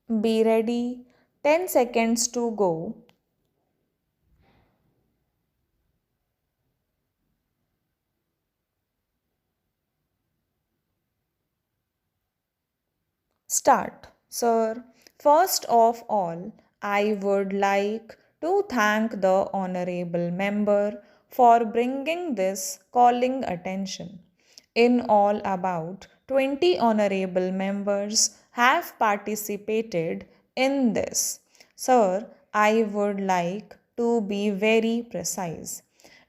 Be ready. 10 seconds to go. Start. Sir, first of all, I would like to thank the Honorable Member for bringing this calling attention. In all, about 20 Honorable Members have participated in this. Sir, I would like to be very precise.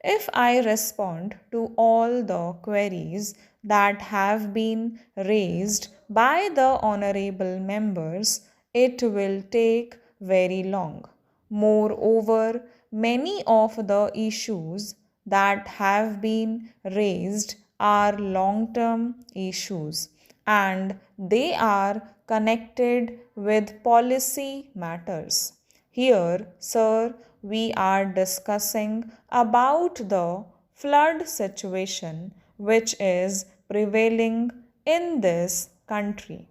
If I respond to all the queries that have been raised by the honorable members, it will take very long. Moreover, many of the issues that have been raised are long term issues and they are connected with policy matters. Here, sir, we are discussing about the flood situation which is prevailing in this country.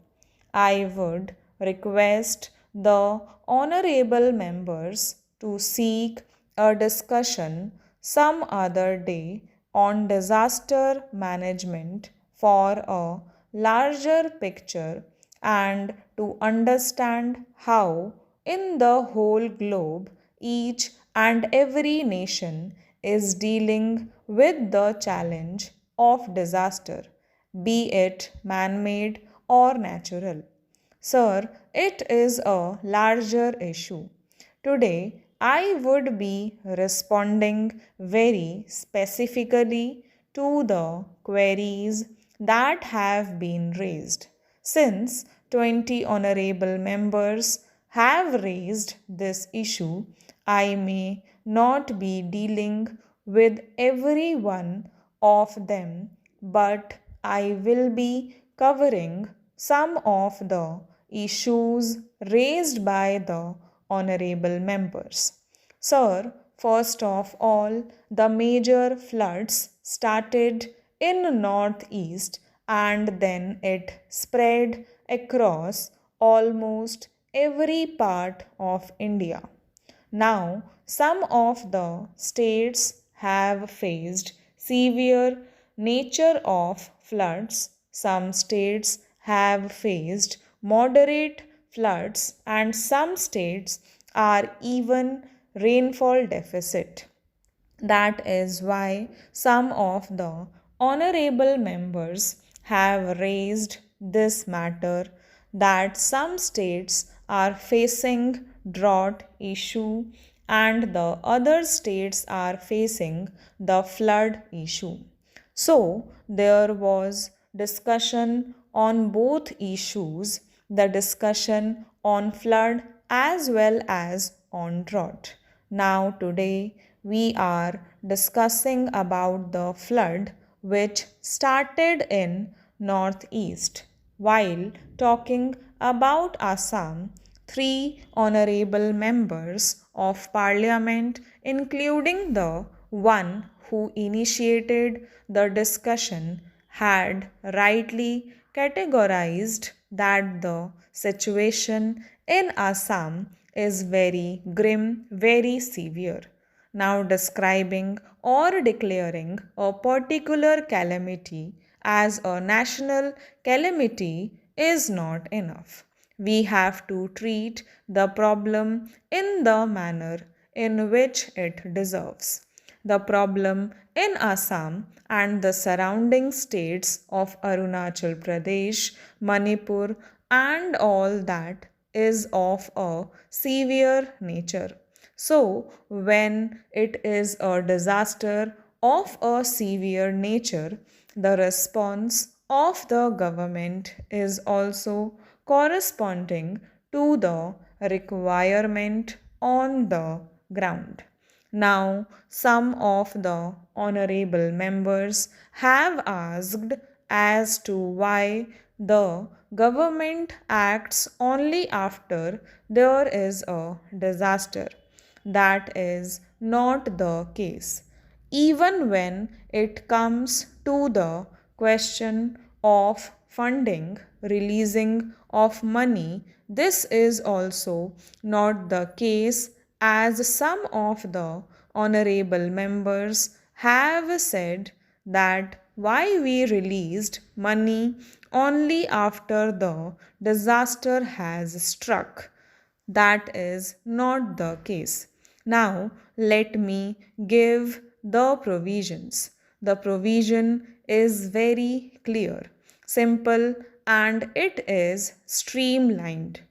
I would request the honorable members to seek a discussion some other day on disaster management for a larger picture and to understand how, in the whole globe, each and every nation is dealing with the challenge of disaster, be it man made or natural. Sir, it is a larger issue. Today, I would be responding very specifically to the queries that have been raised. Since 20 honorable members have raised this issue, I may not be dealing with every one of them, but I will be covering some of the issues raised by the honorable members. Sir, first of all, the major floods started in northeast and then it spread across almost every part of India. Now, some of the states have faced severe nature of floods. Some states have faced moderate floods and some states are even rainfall deficit. That is why some of the honorable members have raised this matter that some states are facing drought issue and the other states are facing the flood issue. So there was discussion on both issues, the discussion on flood as well as on drought. Now today we are discussing about the flood which started in northeast. While talking about Assam, three honorable members of parliament, including the one who initiated the discussion, had rightly categorized that the situation in Assam is very grim, very severe. Now, describing or declaring a particular calamity as a national calamity is not enough. We have to treat the problem in the manner in which it deserves. The problem in Assam and the surrounding states of Arunachal Pradesh, Manipur, and all that is of a severe nature. So, when it is a disaster of a severe nature, the response of the government is also corresponding to the requirement on the ground. Now, some of the honorable members have asked as to why the government acts only after there is a disaster. That is not the case. Even when it comes to the question of funding, releasing of money, this is also not the case, as some of the honorable members have said that why we released money only after the disaster has struck. That is not the case. Now, let me give the provisions. The provision is very clear, simple, and it is streamlined.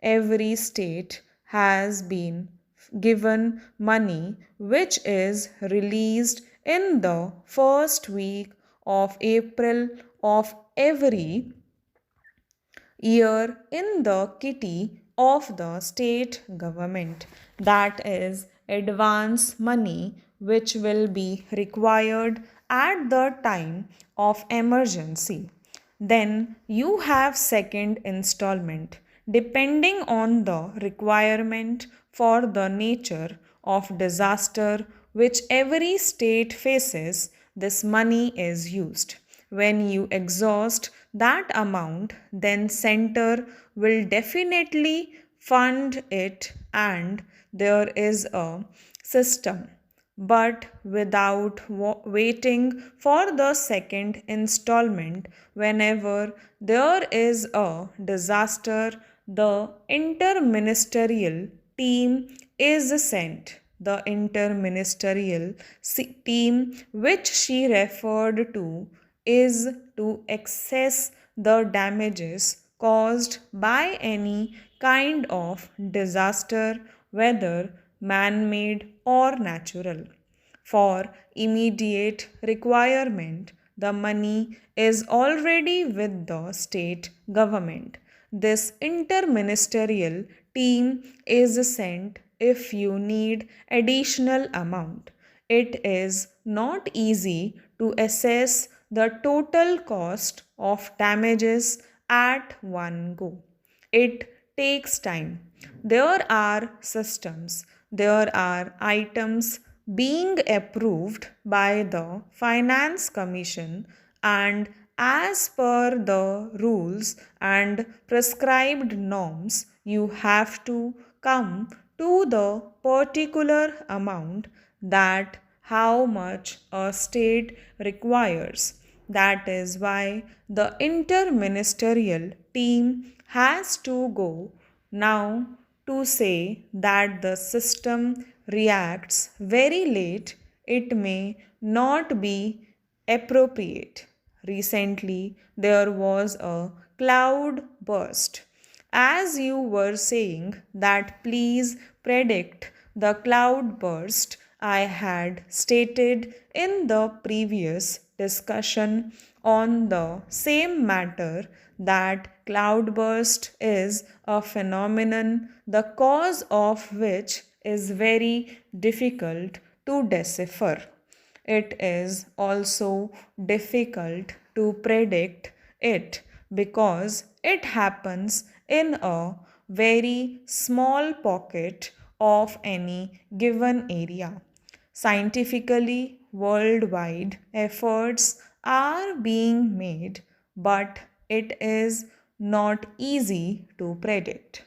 Every state has been given money which is released in the first week of April of every year in the kitty of the state government. That is advance money which will be required at the time of emergency. Then you have second installment depending on the requirement for the nature of disaster which every state faces. This money is used. When you exhaust that amount, then center will definitely fund it, and there is a system. But without waiting for the second installment, whenever there is a disaster, the interministerial team is sent. The interministerial team which she referred to is to assess the damages caused by any kind of disaster, whether man made or natural. For immediate requirement, the money is already with the state government. This interministerial team is sent if you need additional amount. It is not easy to assess the total cost of damages at one go. It takes time. There are systems, there are items being approved by the Finance Commission, and as per the rules and prescribed norms, you have to come to the particular amount that how much a state requires. That is why the interministerial team has to go now to say that the system reacts very late. It may not be appropriate. Recently, there was a cloud burst. As you were saying that please predict the cloud burst, I had stated in the previous discussion on the same matter that cloudburst is a phenomenon the cause of which is very difficult to decipher. It is also difficult to predict it because it happens in a very small pocket of any given area. Scientifically, worldwide efforts are being made, but it is not easy to predict.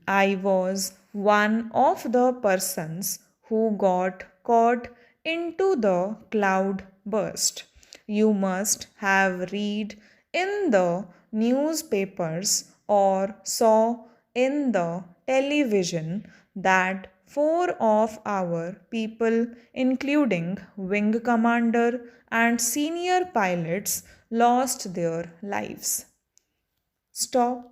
I was one of the persons who got caught into the cloud burst. You must have read in the newspapers or saw in the television that four of our people, including wing commander and senior pilots, lost their lives. Stop.